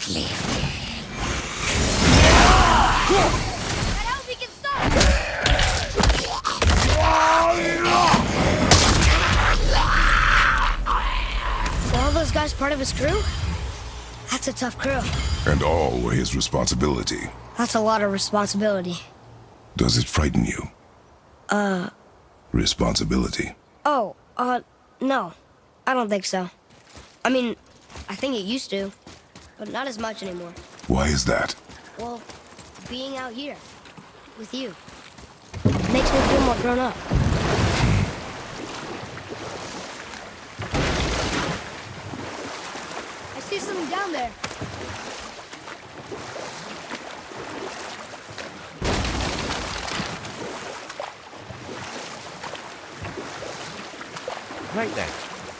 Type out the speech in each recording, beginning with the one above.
softly. I hope we can stop! Were all those guys part of his crew? That's a tough crew. And all were his responsibility. That's a lot of responsibility. Does it frighten you? Responsibility. Oh, no. I don't think so. I mean, I think it used to, but not as much anymore. Why is that? Well, being out here, with you, makes me feel more grown up. I see something down there. Right then,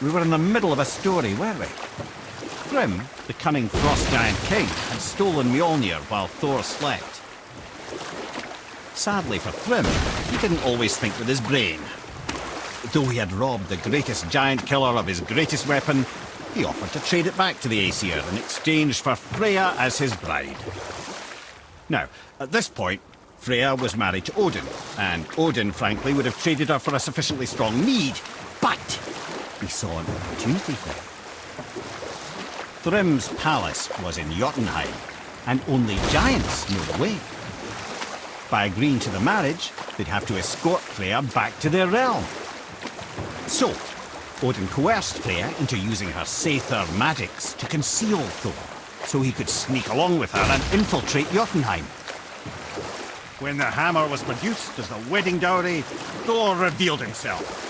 we were in the middle of a story, weren't we? Thrym, the cunning frost giant king, had stolen Mjolnir while Thor slept. Sadly for Thrym, he didn't always think with his brain. Though he had robbed the greatest giant killer of his greatest weapon, he offered to trade it back to the Aesir in exchange for Freya as his bride. Now, at this point, Freya was married to Odin, and Odin, frankly, would have traded her for a sufficiently strong need, but he saw an opportunity there. Thrym's palace was in Jotunheim, and only giants knew the way. By agreeing to the marriage, they'd have to escort Freya back to their realm. So, Odin coerced Freya into using her Seithar magics to conceal Thor, so he could sneak along with her and infiltrate Jotunheim. When the hammer was produced as the wedding dowry, Thor revealed himself.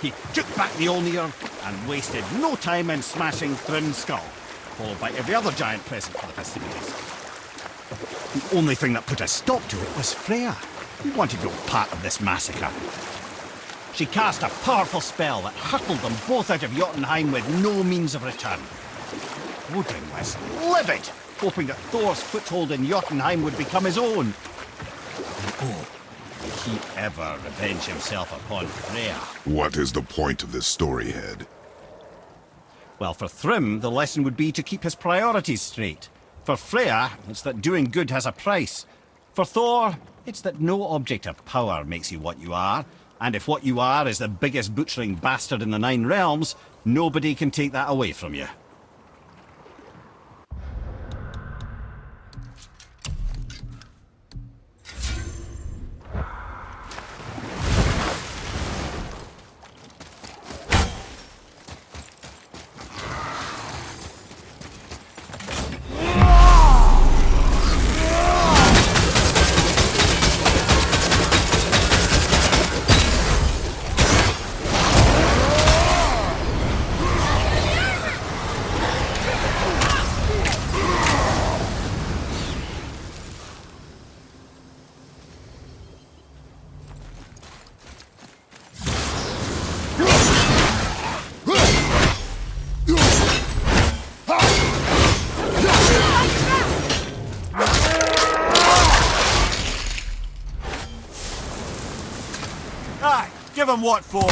He took back the Mjolnir and wasted no time in smashing Thrym's skull, followed by every other giant present for the festivities. The only thing that put a stop to it was Freya, who wanted no part of this massacre. She cast a powerful spell that hurtled them both out of Jotunheim with no means of return. Odin was livid, hoping that Thor's foothold in Jotunheim would become his own. Oh, would he ever revenge himself upon Freya? What is the point of this story, Head? Well, for Thrym, the lesson would be to keep his priorities straight. For Freya, it's that doing good has a price. For Thor, it's that no object of power makes you what you are. And if what you are is the biggest butchering bastard in the Nine Realms, nobody can take that away from you. Aye, give him what for?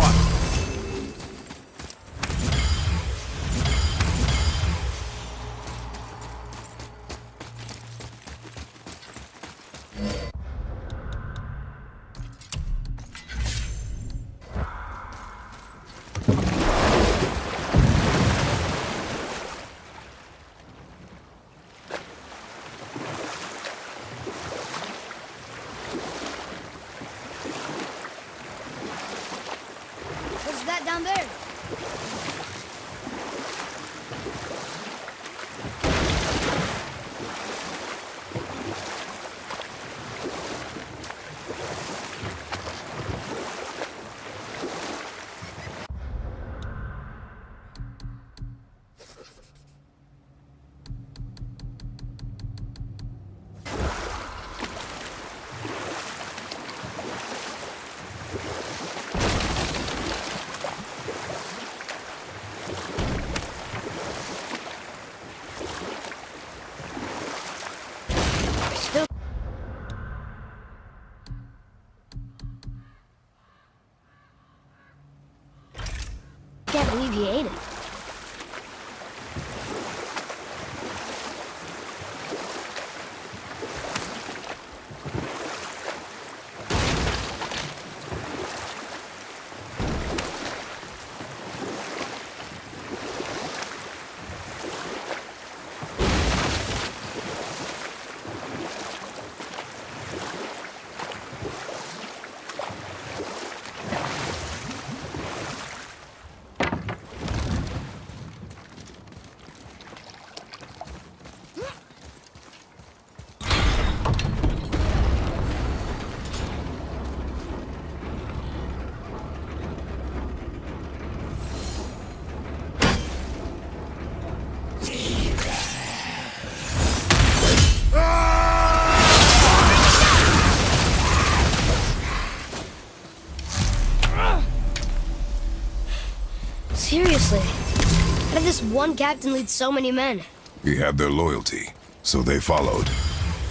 does one captain lead so many men? He had their loyalty, so they followed.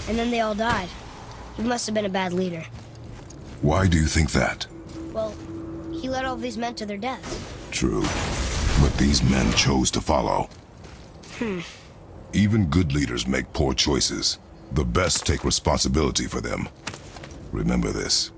And then they all died. He must have been a bad leader. Why do you think that? Well, he led all these men to their deaths. True. But these men chose to follow. Even good leaders make poor choices. The best take responsibility for them. Remember this.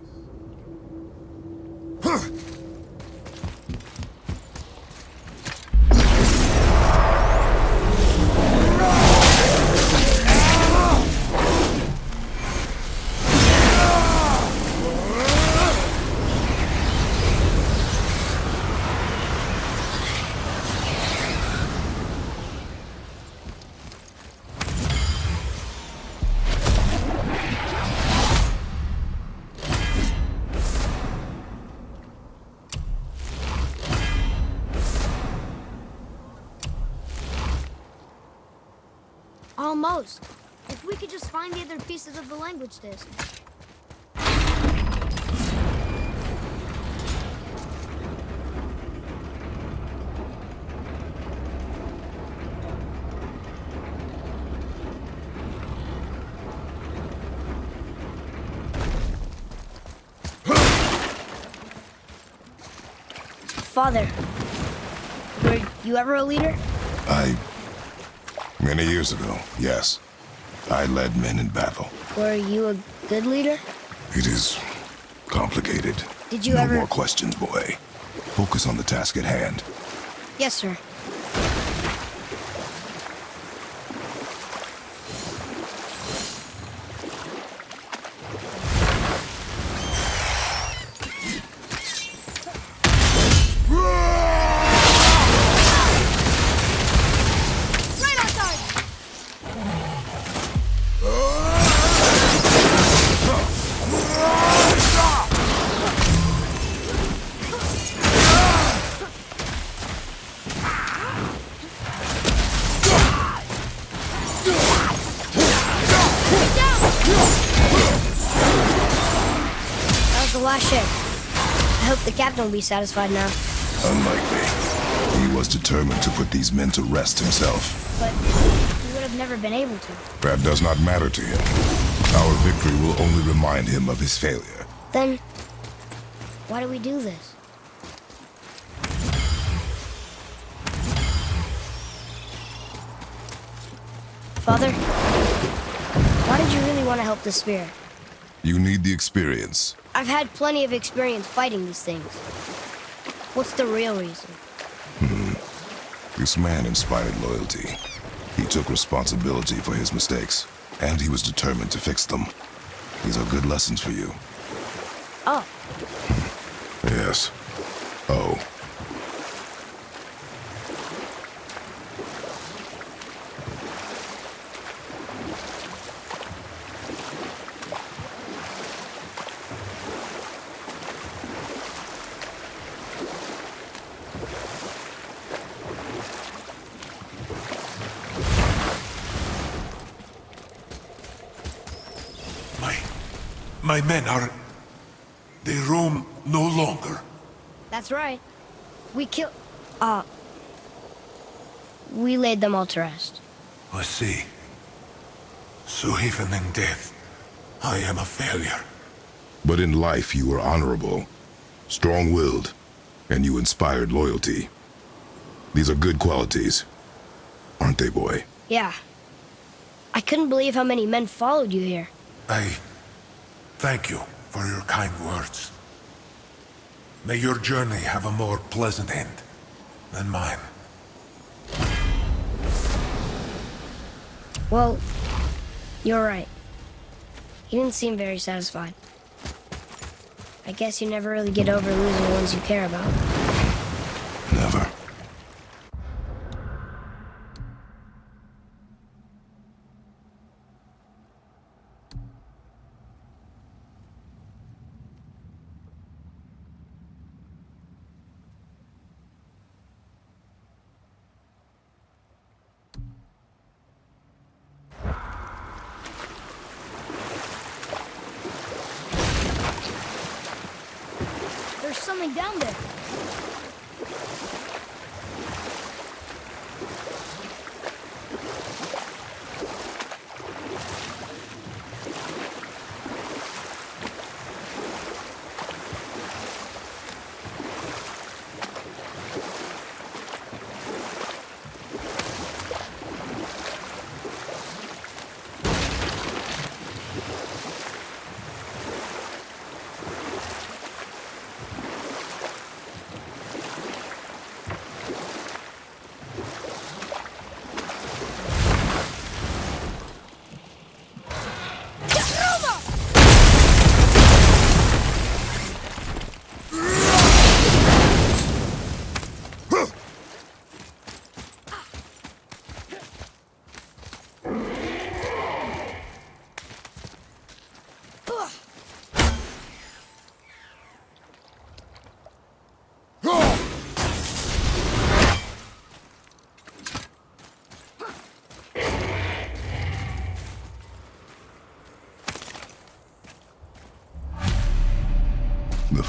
Almost. If we could just find the other pieces of the language disc. Father, were you ever a leader? Many years ago, yes. I led men in battle. Were you a good leader? It is complicated. Did you no ever... more questions, boy. Focus on the task at hand. Yes, sir. The last ship. I hope the captain will be satisfied now. Unlikely. He was determined to put these men to rest himself. But he would have never been able to. That does not matter to him. Our victory will only remind him of his failure. Then, why do we do this? Father, why did you really want to help the spirit? You need the experience. I've had plenty of experience fighting these things. What's the real reason? This man inspired loyalty. He took responsibility for his mistakes, and he was determined to fix them. These are good lessons for you. Oh, Yes. Oh. My men are... They roam no longer. that's right. We killed... we laid them all to rest. I see. So even in death, I am a failure. But in life you were honorable, strong-willed, and you inspired loyalty. These are good qualities, aren't they, boy? Yeah. I couldn't believe how many men followed you here. I thank you for your kind words. May your journey have a more pleasant end than mine. Well, you're right. He didn't seem very satisfied. I guess you never really get over losing the ones you care about. Never. There's something down there.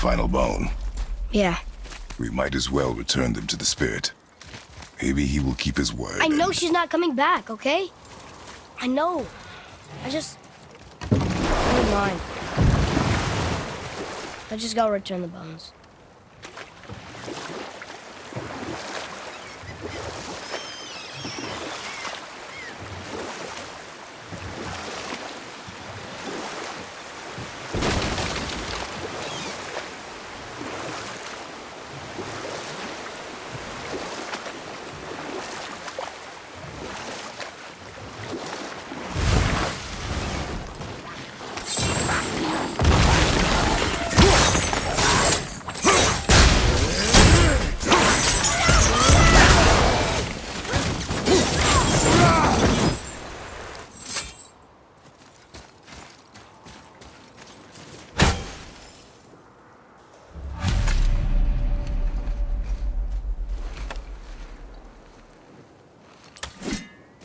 final bone. Yeah. We might as well return them to the spirit. Maybe he will keep his word. I know and- she's not coming back, okay? I know. I don't mind. I'll just go return the bones.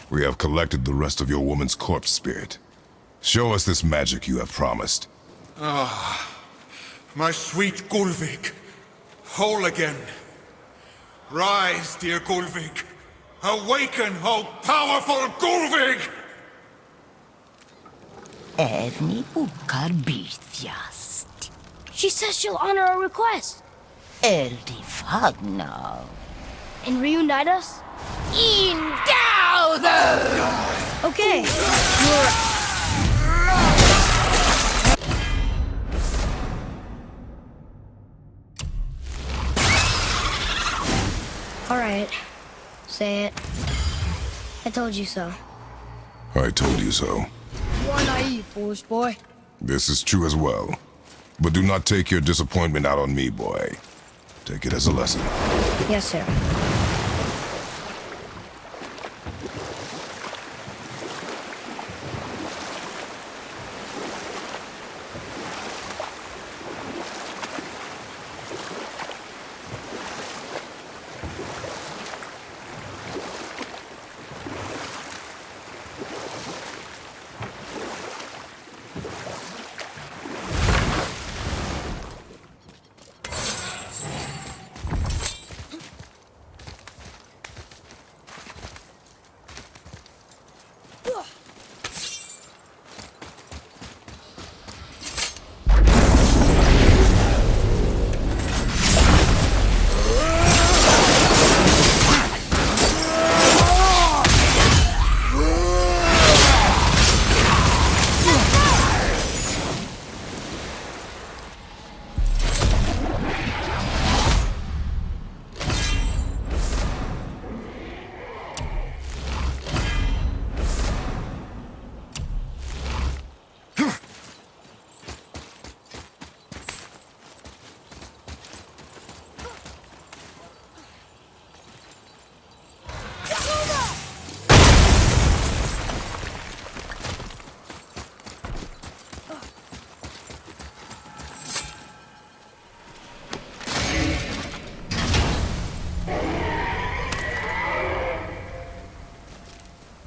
We have collected the rest of your woman's corpse spirit. Show us this magic you have promised. My sweet Gulvik, whole again. Rise, dear Gulvik. Awaken, O powerful Gulvik! Erni bukar bitjast. She says she'll honor our request Erdi fagna. and reunite us. Endow them! Okay. All right. Say it. I told you so. I told you so. You are naive, foolish boy. This is true as well. But do not take your disappointment out on me, boy. Take it as a lesson. Yes, sir.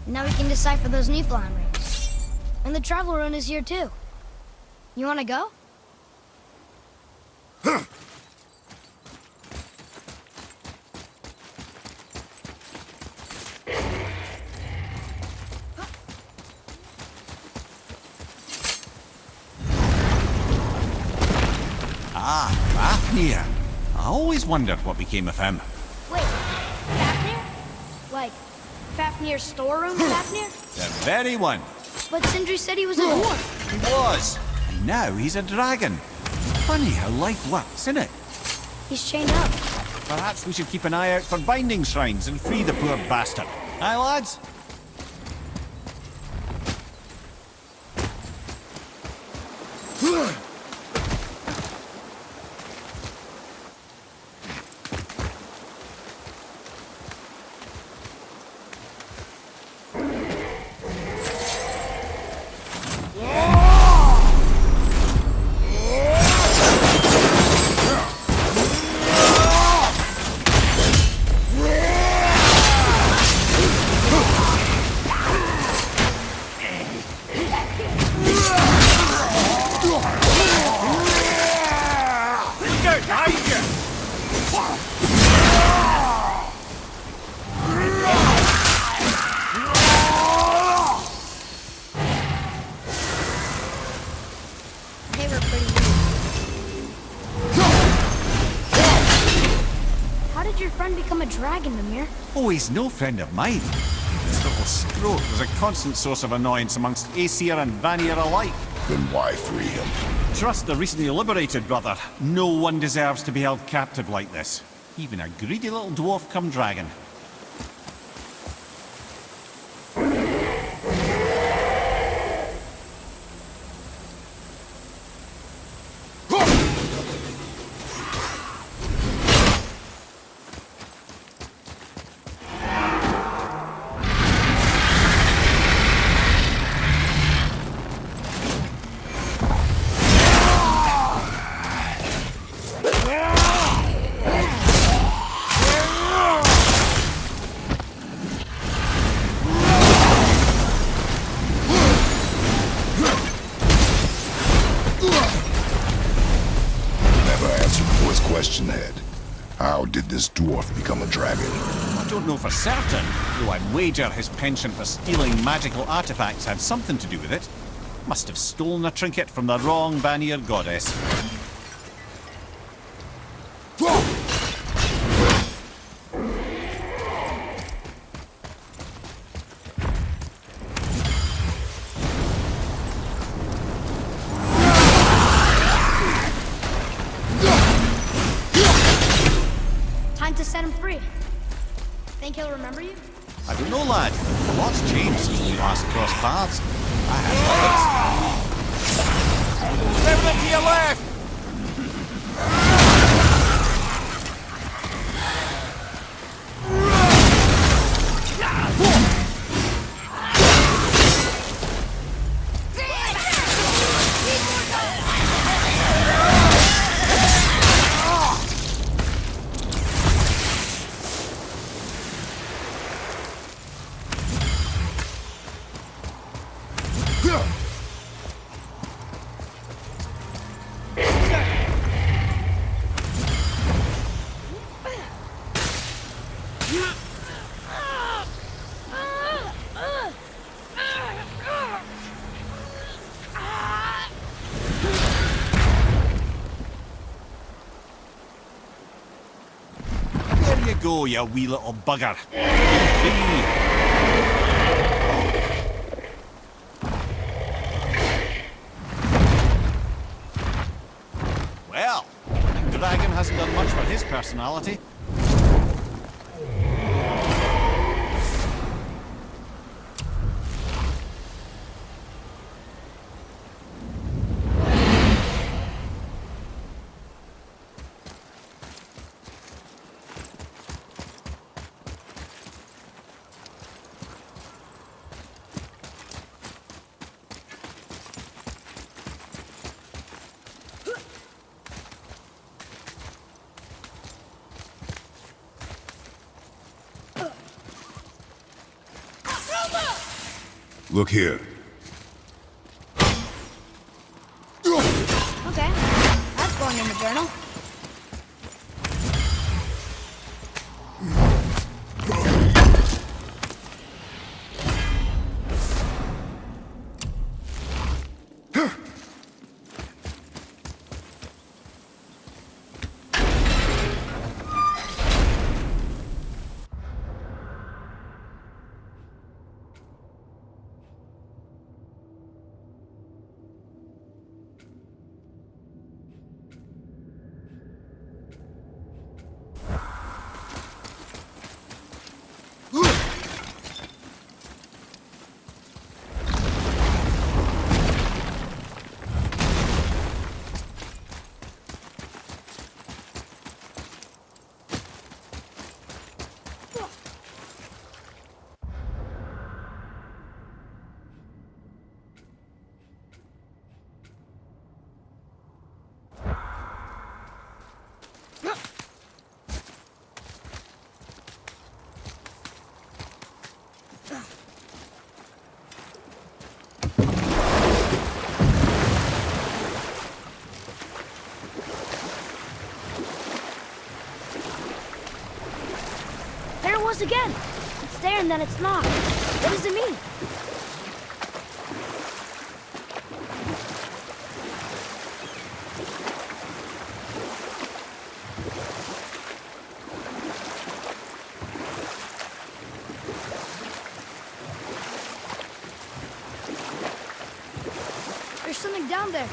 Now we can decipher those Niflheim rings. And the travel rune is here too. You wanna go? Ah, Fafnir. I always wondered what became of him. Wait, Fafnir? Like, Fafnir's storeroom Fafnir? The very one. But Sindri said he was a dwarf. He was. And now he's a dragon. Funny how life works, isn't it? He's chained up. Perhaps we should keep an eye out for binding shrines and free the poor bastard. Aye, lads? pretty neat. How did your friend become a dragon, Mimir? Oh, he's no friend of mine. This little scrote was a constant source of annoyance amongst Aesir and Vanir alike. Then why free him? Trust the recently liberated, brother. No one deserves to be held captive like this. Even a greedy little dwarf come dragon. Question, Head. How did this dwarf become a dragon? I don't know for certain, though I'd wager his penchant for stealing magical artifacts had something to do with it. Must have stolen a trinket from the wrong Vanir goddess. Time to set him free. Think he'll remember you? I don't know, lad. A lot's changed since we last crossed paths. I had limits. Everything to your left! There you go, you wee little bugger. Free. Well, the dragon hasn't done much for his personality. Look here. Okay, that's going in the journal. There it was again. It's there and then it's not. What does it mean? something down there.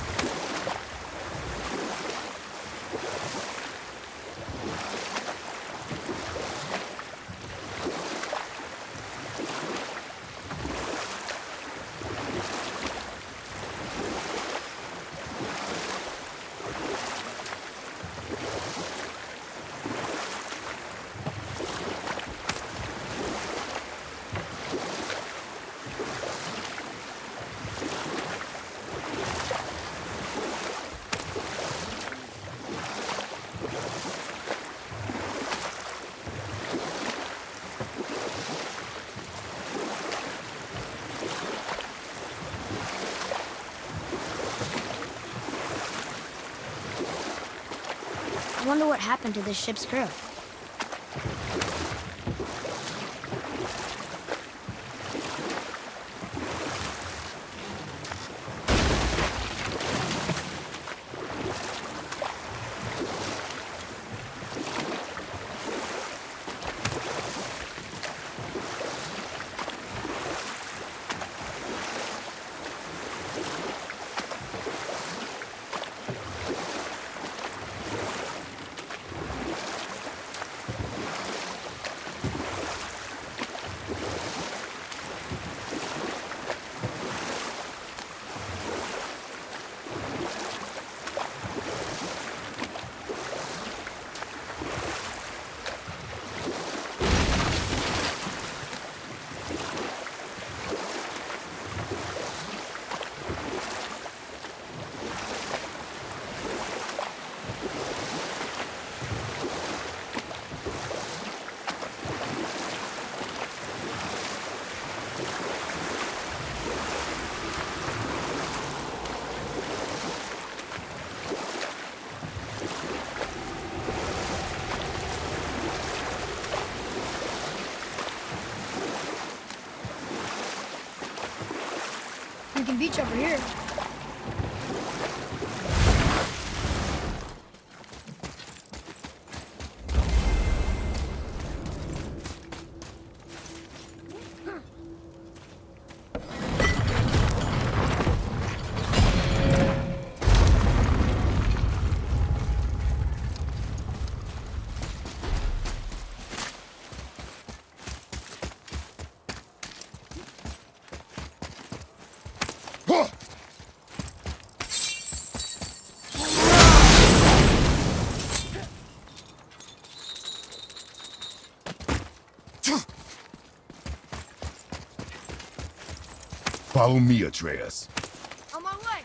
I wonder what happened to this ship's crew. You can beach over here. Follow me, Atreus. On my way.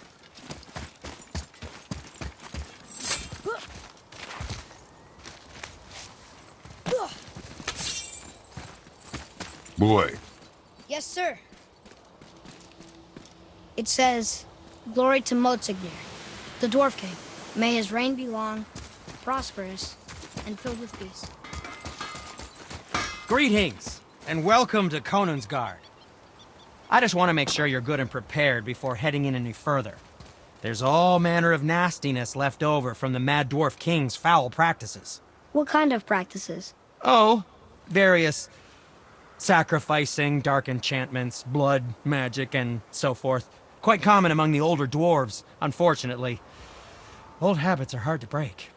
Boy, Yes, sir. It says, "Glory to Motsignir, the Dwarf King. May his reign be long, prosperous, and filled with peace." Greetings, and welcome to Konungsgard. I just want to make sure you're good and prepared before heading in any further. There's all manner of nastiness left over from the Mad Dwarf King's foul practices. What kind of practices? Oh, various sacrificing, dark enchantments, blood, magic, and so forth. Quite common among the older dwarves, unfortunately. Old habits are hard to break.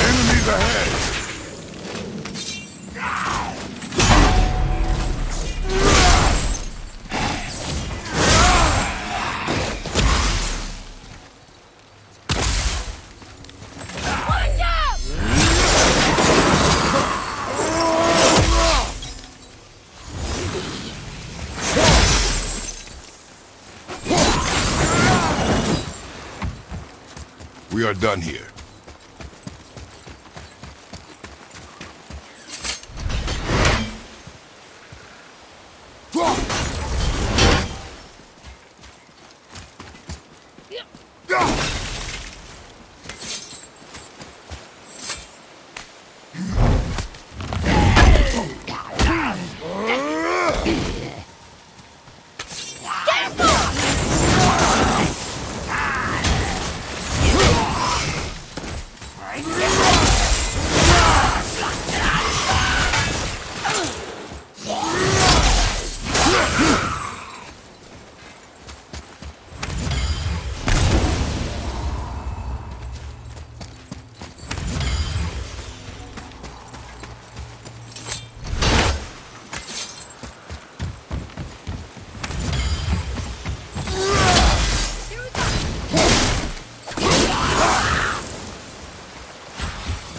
enemies ahead! We are done here.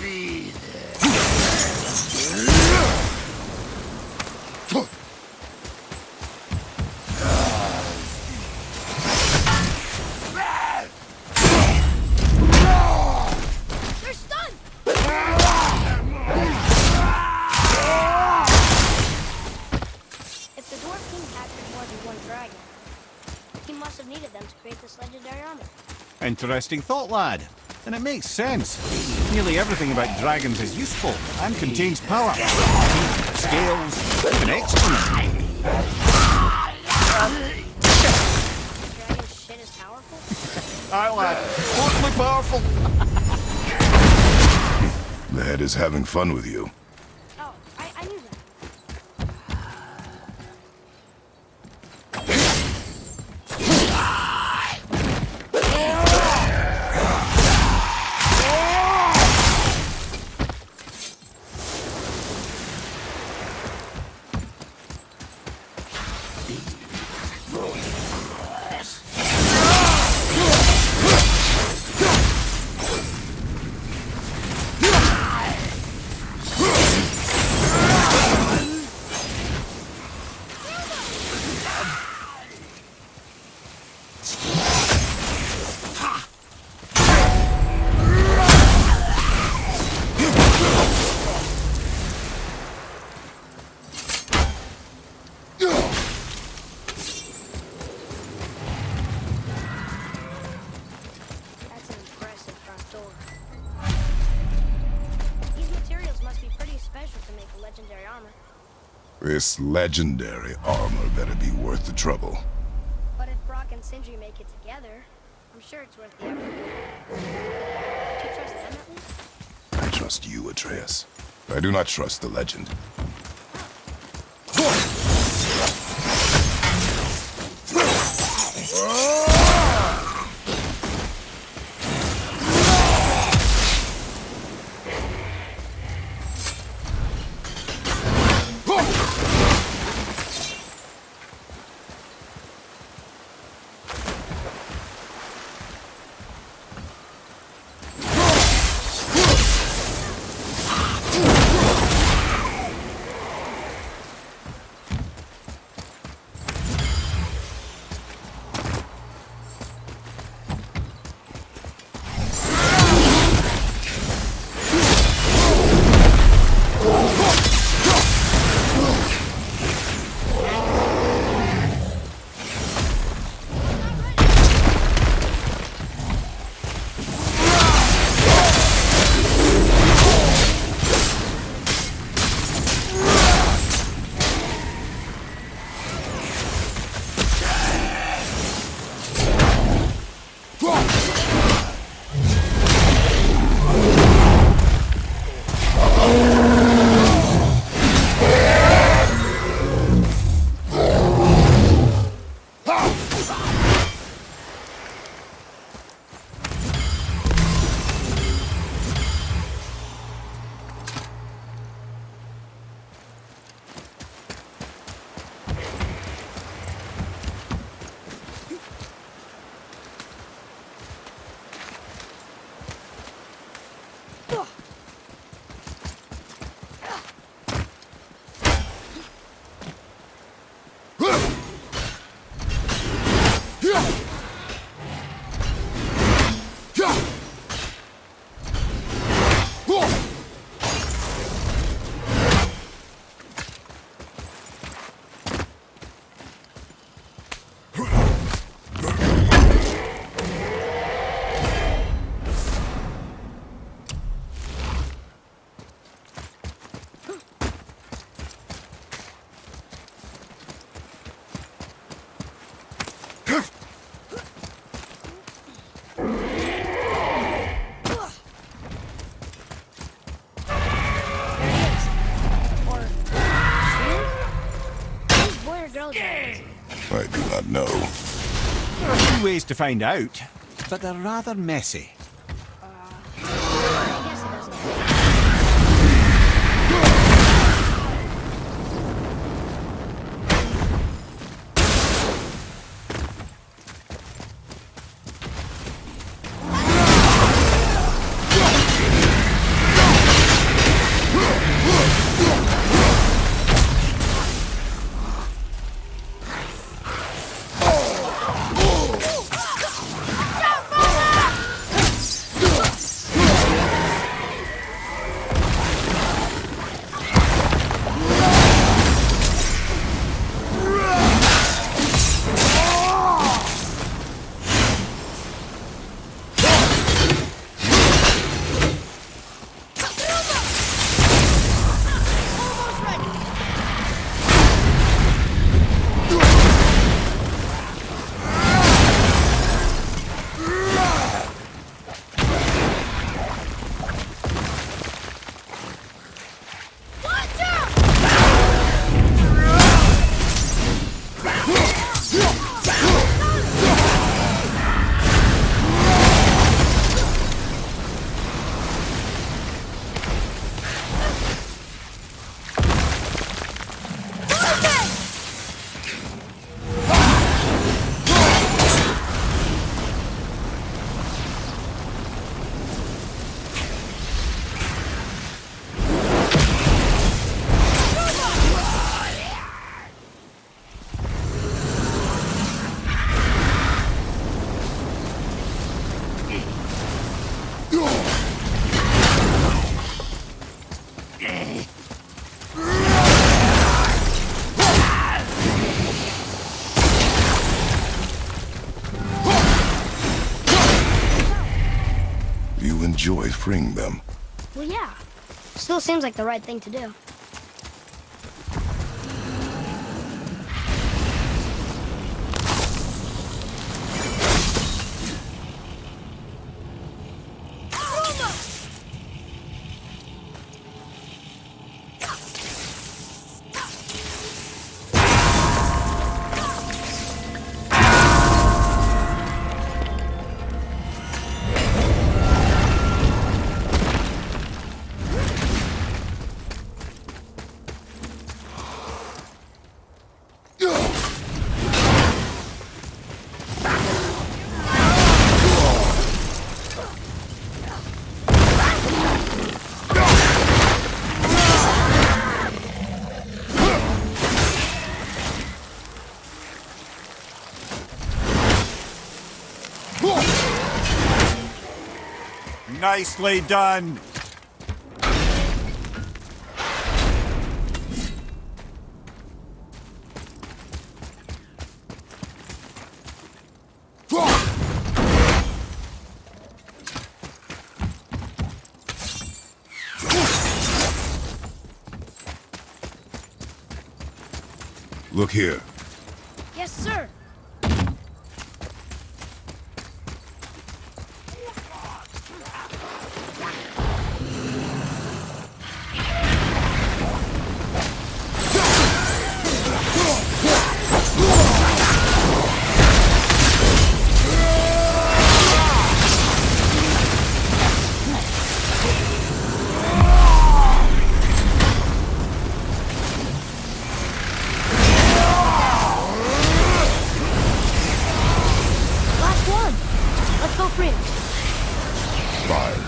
They're stunned! If the Dwarf King captured more than one dragon, he must have needed them to create this legendary armor. Interesting thought, lad. And it makes sense. Nearly everything about dragons is useful and contains power. Teeth, scales, even excrement. Dragon shit is powerful? Aye, lad. Totally powerful. The head is having fun with you. Oh, I knew that. That's an impressive front door. These materials must be pretty special to make a legendary armor. This legendary armor better be worth the trouble. But if Brock and Sindri make it together, I'm sure it's worth the effort. Do you trust them at least? I trust you, Atreus. I do not trust the legend. I do not know. There are a few ways to find out, but they're rather messy. I guess it doesn't. enjoy freeing them. Well, yeah. Still seems like the right thing to do. Nicely done. Look here. Yes, sir. Last one. Let's go free him. Fine.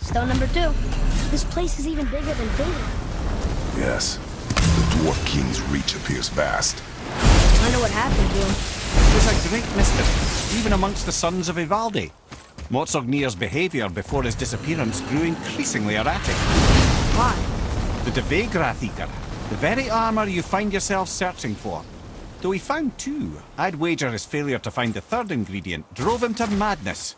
Stone number 2. This place is even bigger than Vader. Yes. The Dwarf King's reach appears vast. Wonder what happened to him. It was a great mystery, even amongst the sons of Ivaldi. Motsognir's behaviour before his disappearance grew increasingly erratic. Why? The Devegrath Eater, the very armour you find yourself searching for. Though he found 2, I'd wager his failure to find the 3rd ingredient drove him to madness.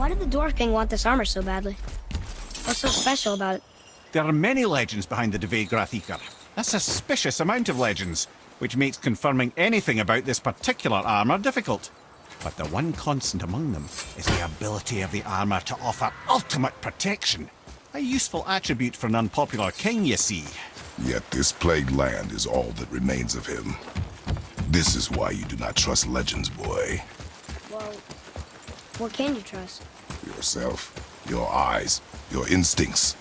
Why did the Dwarf King want this armor so badly? What's so special about it? There are many legends behind the Dve Grathikar. A suspicious amount of legends, which makes confirming anything about this particular armor difficult. But the one constant among them is the ability of the armor to offer ultimate protection. A useful attribute for an unpopular king, you see. Yet this plagued land is all that remains of him. This is why you do not trust legends, boy. Well, what can you trust? Yourself, your eyes, your instincts.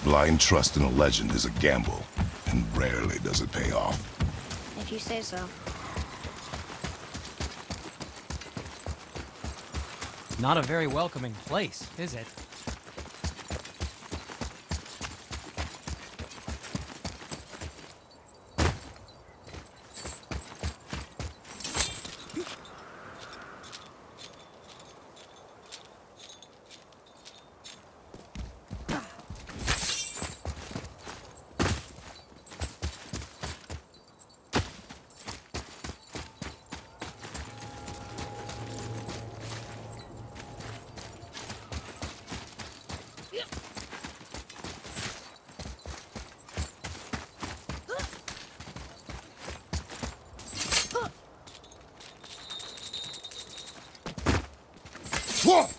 Blind trust in a legend is a gamble, and rarely does it pay off. If you say so. Not a very welcoming place, is it? Whoa!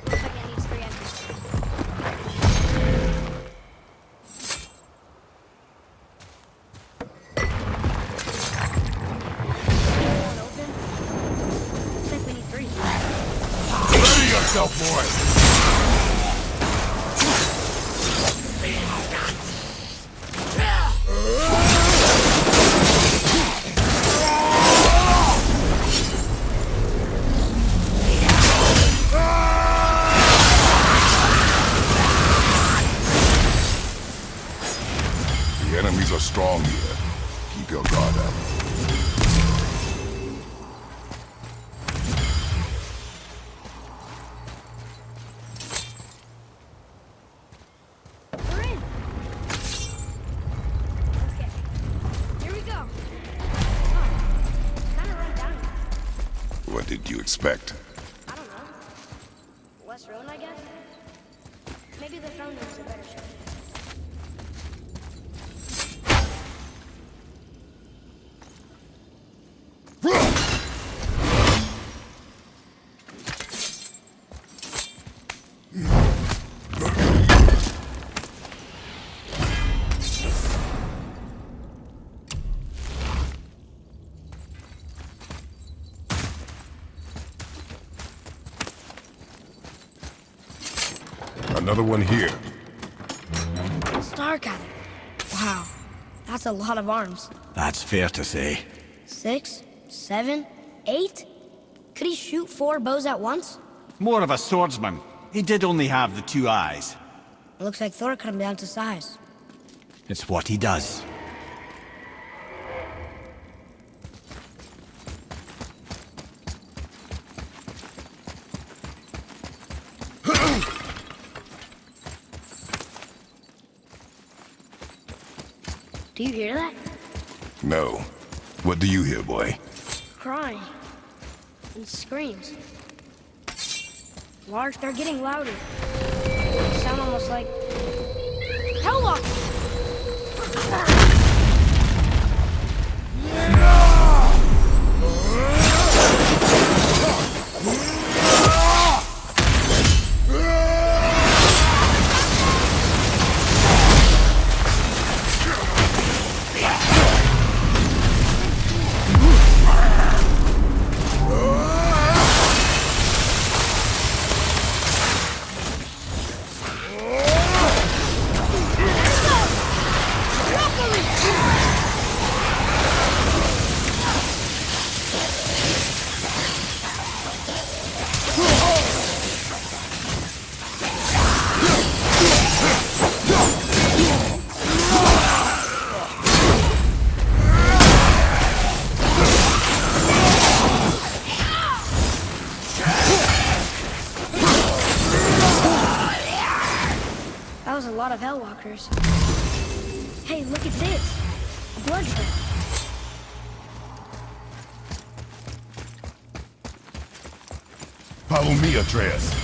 Looks like it needs 3 entries. One open? Looks like we need 3. Ready yourself, boy! The enemies are strong here. Keep your guard up. We're in! Okay, here we go. Oh, it's kinda run down. What did you expect? I don't know. Less ruin, I guess? Maybe the phone is a better shot. Another one here. Stargather. Wow, that's a lot of arms. That's fair to say. 6, 7, 8? Could he shoot 4 bows at once? More of a swordsman. He did only have the 2 eyes. It looks like Thor cut him down to size. It's what he does. Do you hear that? No. What do you hear, boy? Crying. And screams. Large, they're getting louder. They sound almost like... Helllock! was a lot of Hellwalkers. Hey, look at this. A blood trail. Follow me, Atreus.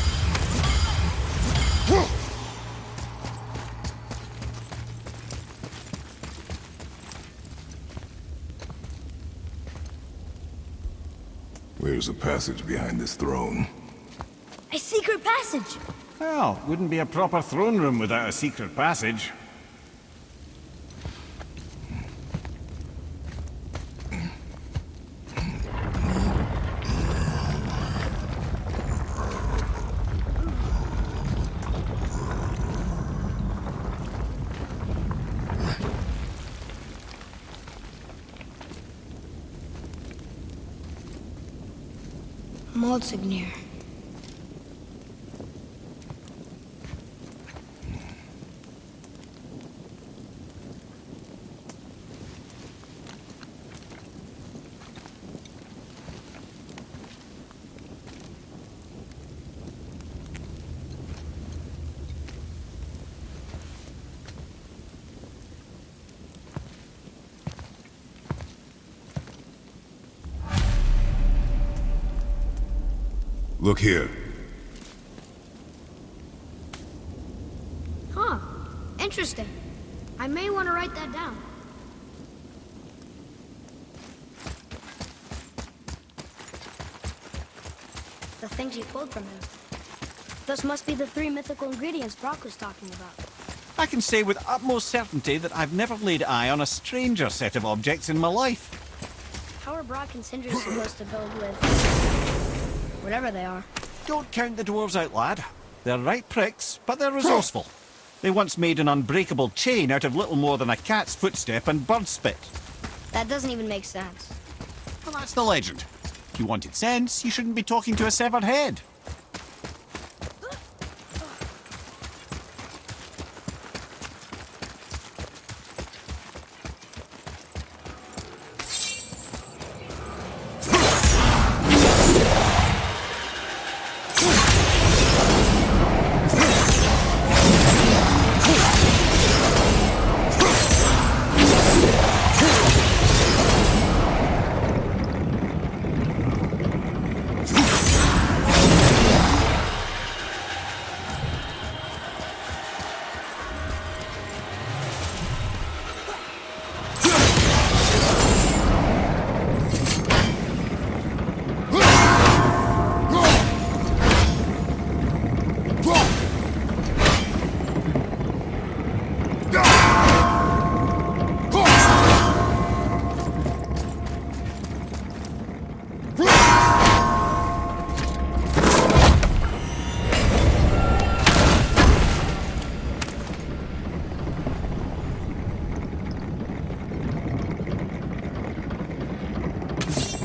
Where's the passage behind this throne? A secret passage. Well, wouldn't be a proper throne room without a secret passage. Maldsignir. Look here. Huh. Interesting. I may want to write that down. The things you pulled from him. Those must be the 3 mythical ingredients Brock was talking about. I can say with utmost certainty that I've never laid eye on a stranger set of objects in my life. How are Brock and Sindri supposed to build with... whatever they are? Don't count the dwarves out, lad. They're right pricks, but they're resourceful. They once made an unbreakable chain out of little more than a cat's footstep and bird spit. That doesn't even make sense. Well, that's the legend. If you wanted sense, you shouldn't be talking to a severed head.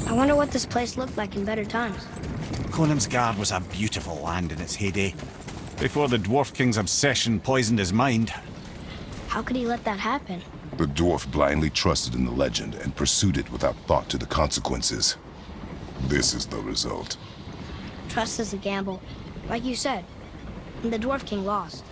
I wonder what this place looked like in better times. Conansgard was a beautiful land in its heyday, before the Dwarf King's obsession poisoned his mind. How could he let that happen? The dwarf blindly trusted in the legend and pursued it without thought to the consequences. This is the result. Trust is a gamble. Like you said. And the Dwarf King lost.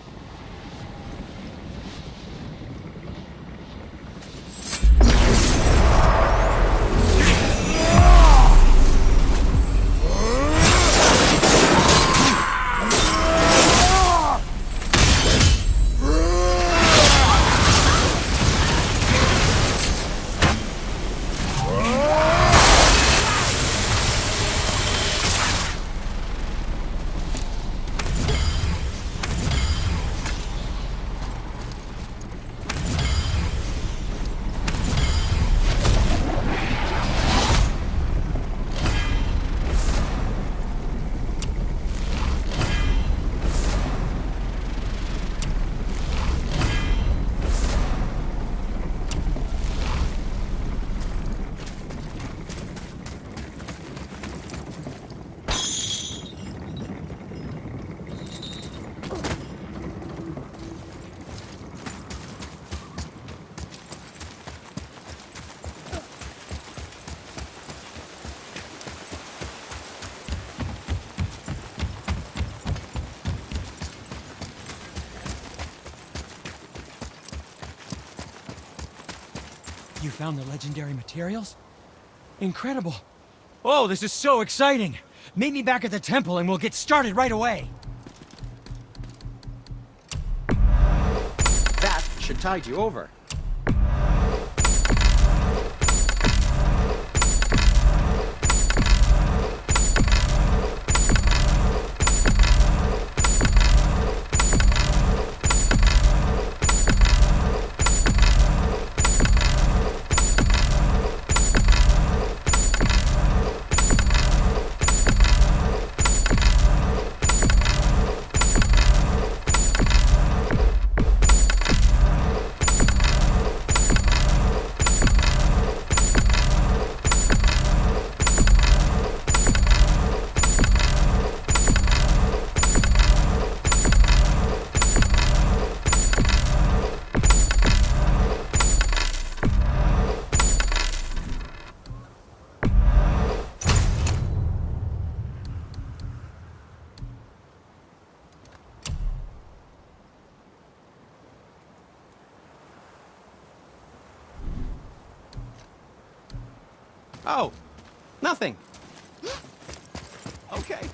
You found the legendary materials? Incredible. Oh, this is so exciting. Meet me back at the temple and we'll get started right away. That should tide you over. Oh, nothing. Okay.